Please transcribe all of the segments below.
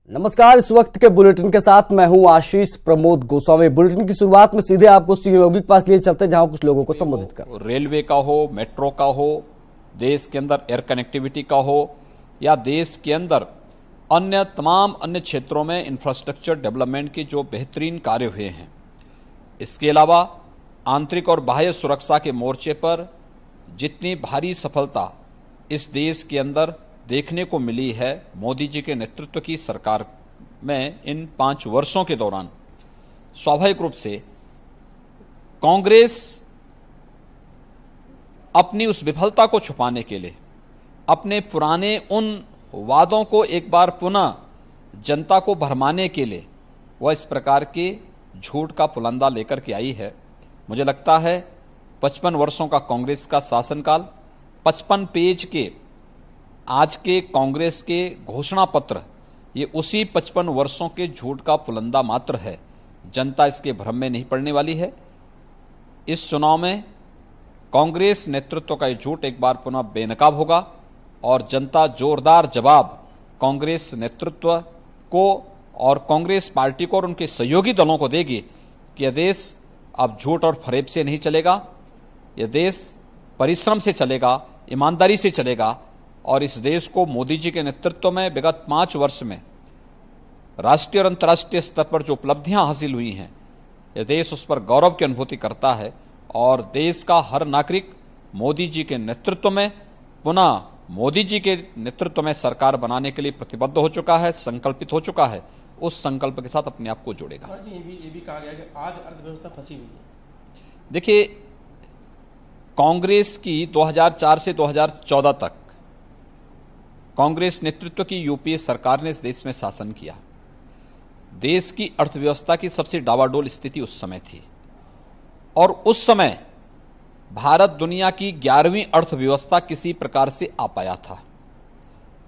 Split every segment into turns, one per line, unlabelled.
नमस्कार। इस वक्त के बुलेटिन के साथ मैं हूं आशीष प्रमोद गोस्वामी। बुलेटिन की शुरुआत में सीधे आपको सीएम योगी के पास लिए चलते हैं, जहां कुछ लोगों को संबोधित कर।
रेलवे का हो, मेट्रो का हो, देश के अंदर एयर कनेक्टिविटी का हो, या देश के अंदर अन्य तमाम अन्य क्षेत्रों में इंफ्रास्ट्रक्चर डेवलपमेंट के जो बेहतरीन कार्य हुए हैं, इसके अलावा आंतरिक और बाह्य सुरक्षा के मोर्चे पर जितनी भारी सफलता इस देश के अंदर देखने को मिली है मोदी जी के नेतृत्व की सरकार में इन 5 वर्षों के दौरान, स्वाभाविक रूप से कांग्रेस अपनी उस विफलता को छुपाने के लिए, अपने पुराने उन वादों को एक बार पुनः जनता को भरमाने के लिए वह इस प्रकार के झूठ का पुलंदा लेकर के आई है। मुझे लगता है 55 वर्षों का कांग्रेस का शासनकाल, 55 पेज के आज के कांग्रेस के घोषणा पत्र, ये उसी 55 वर्षों के झूठ का पुलंदा मात्र है। जनता इसके भ्रम में नहीं पड़ने वाली है। इस चुनाव में कांग्रेस नेतृत्व का ये झूठ एक बार पुनः बेनकाब होगा और जनता जोरदार जवाब कांग्रेस नेतृत्व को और कांग्रेस पार्टी को और उनके सहयोगी दलों को देगी कि यह देश अब झूठ और फरेब से नहीं चलेगा। यह देश परिश्रम से चलेगा, ईमानदारी से चलेगा और इस देश को मोदी जी के नेतृत्व में विगत 5 वर्ष में राष्ट्रीय और अंतर्राष्ट्रीय स्तर पर जो उपलब्धियां हासिल हुई हैं, यह देश उस पर गौरव की अनुभूति करता है और देश का हर नागरिक मोदी जी के नेतृत्व में, पुनः मोदी जी के नेतृत्व में सरकार बनाने के लिए प्रतिबद्ध हो चुका है, संकल्पित हो चुका है। उस संकल्प के साथ अपने आप को जोड़ेगा।
ये भी कहा गया कि आज अर्थव्यवस्था फंसी हुई है।
देखिए, कांग्रेस की 2004 से 2014 तक कांग्रेस नेतृत्व की यूपीए सरकार ने इस देश में शासन किया। देश की अर्थव्यवस्था की सबसे डावाडोल स्थिति उस समय थी और उस समय भारत दुनिया की 11वीं अर्थव्यवस्था किसी प्रकार से आ पाया था।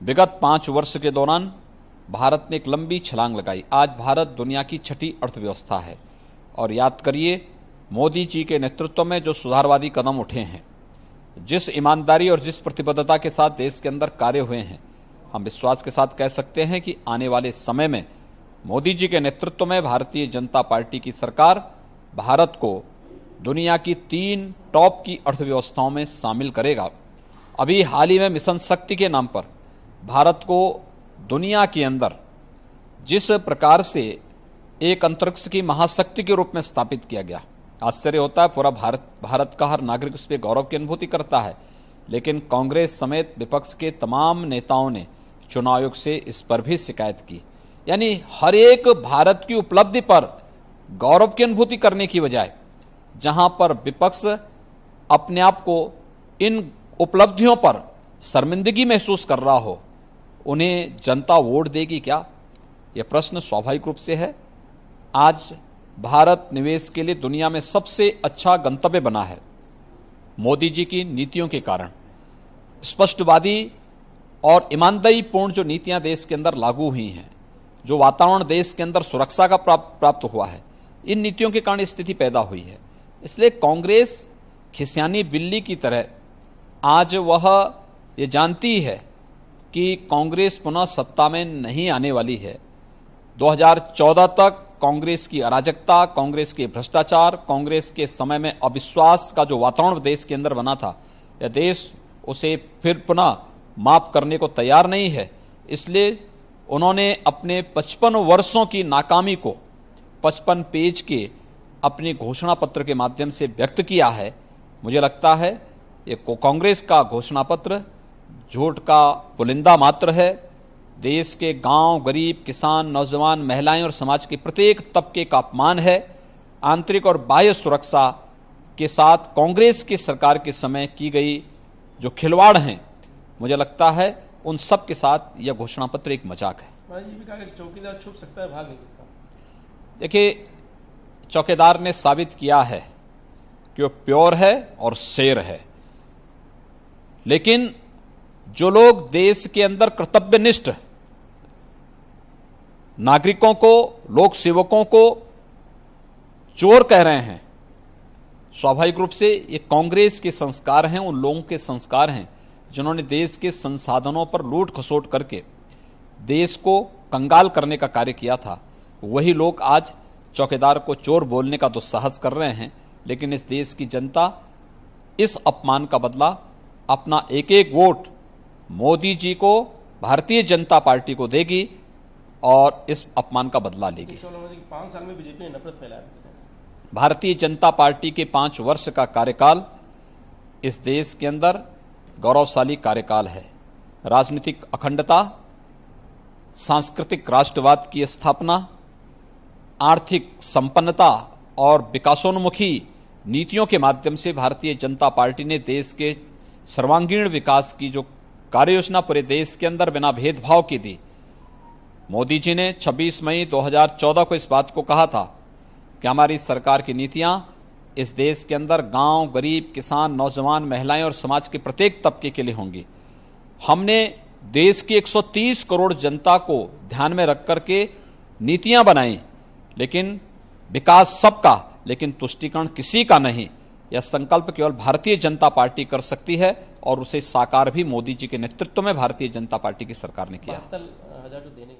विगत 5 वर्ष के दौरान भारत ने एक लंबी छलांग लगाई। आज भारत दुनिया की 6ठी अर्थव्यवस्था है और याद करिए, मोदी जी के नेतृत्व में जो सुधारवादी कदम उठे हैं, जिस ईमानदारी और जिस प्रतिबद्धता के साथ देश के अंदर कार्य हुए हैं, हम विश्वास के साथ कह सकते हैं कि आने वाले समय में मोदी जी के नेतृत्व में भारतीय जनता पार्टी की सरकार भारत को दुनिया की 3 टॉप की अर्थव्यवस्थाओं में शामिल करेगा। अभी हाल ही में मिशन शक्ति के नाम पर भारत को दुनिया के अंदर जिस प्रकार से एक अंतरिक्ष की महाशक्ति के रूप में स्थापित किया गया, आश्चर्य होता है। पूरा भारत का हर नागरिक उस पर गौरव की अनुभूति करता है, लेकिन कांग्रेस समेत विपक्ष के तमाम नेताओं ने चुनाव आयोग से इस पर भी शिकायत की। यानी हर एक भारत की उपलब्धि पर गौरव की अनुभूति करने की बजाय जहां पर विपक्ष अपने आप को इन उपलब्धियों पर शर्मिंदगी महसूस कर रहा हो, उन्हें जनता वोट देगी क्या? यह प्रश्न स्वाभाविक रूप से है। आज भारत निवेश के लिए दुनिया में सबसे अच्छा गंतव्य बना है मोदी जी की नीतियों के कारण। स्पष्टवादी और ईमानदारीपूर्ण जो नीतियां देश के अंदर लागू हुई हैं, जो वातावरण देश के अंदर सुरक्षा का प्राप्त हुआ है, इन नीतियों के कारण स्थिति पैदा हुई है। इसलिए कांग्रेस खिसियानी बिल्ली की तरह आज वह ये जानती है कि कांग्रेस पुनः सत्ता में नहीं आने वाली है। 2014 तक कांग्रेस की अराजकता, कांग्रेस के भ्रष्टाचार, कांग्रेस के समय में अविश्वास का जो वातावरण देश के अंदर बना था, यह देश उसे फिर पुनः माफ करने को तैयार नहीं है। इसलिए उन्होंने अपने 55 वर्षों की नाकामी को 55 पेज के अपने घोषणा पत्र के माध्यम से व्यक्त किया है। मुझे लगता है ये कांग्रेस का घोषणा पत्र झूठ का पुलिंदा मात्र है। देश के गांव, गरीब, किसान, नौजवान, महिलाएं और समाज के प्रत्येक तबके का अपमान है। आंतरिक और बाह्य सुरक्षा के साथ कांग्रेस की सरकार के समय की गई जो खिलवाड़ हैं, मुझे लगता है उन सब के साथ यह घोषणा पत्र एक मजाक है।
चौकीदार छुप सकता है, भाग नहीं सकता।
देखिए, चौकीदार ने साबित किया है कि वो प्योर है और शेर है, लेकिन जो लोग देश के अंदर कर्तव्यनिष्ठ नागरिकों को, लोक सेवकों को चोर कह रहे हैं, स्वाभाविक रूप से ये कांग्रेस के संस्कार हैं, उन लोगों के संस्कार हैं जिन्होंने देश के संसाधनों पर लूट खसोट करके देश को कंगाल करने का कार्य किया था, वही लोग आज चौकीदार को चोर बोलने का दुस्साहस कर रहे हैं। लेकिन इस देश की जनता इस अपमान का बदला अपना एक एक वोट मोदी जी को, भारतीय जनता पार्टी को देगी और इस अपमान का बदला लेगी।
5 साल में बीजेपी ने नफरत फैलाया।
भारतीय जनता पार्टी के 5 वर्ष का कार्यकाल इस देश के अंदर गौरवशाली कार्यकाल है। राजनीतिक अखंडता, सांस्कृतिक राष्ट्रवाद की स्थापना, आर्थिक संपन्नता और विकासोन्मुखी नीतियों के माध्यम से भारतीय जनता पार्टी ने देश के सर्वांगीण विकास की जो कार्य योजना पूरे देश के अंदर बिना भेदभाव की दी। मोदी जी ने 26 मई 2014 को इस बात को कहा था कि हमारी सरकार की नीतियां इस देश के अंदर गांव, गरीब, किसान, नौजवान, महिलाएं और समाज के प्रत्येक तबके के लिए होंगी। हमने देश की 130 करोड़ जनता को ध्यान में रख करके नीतियां बनाई, लेकिन विकास सबका, लेकिन तुष्टीकरण किसी का नहीं। यह संकल्प केवल भारतीय जनता पार्टी कर सकती है और उसे साकार भी मोदी जी के नेतृत्व में भारतीय जनता पार्टी की सरकार ने किया।
72,000 देने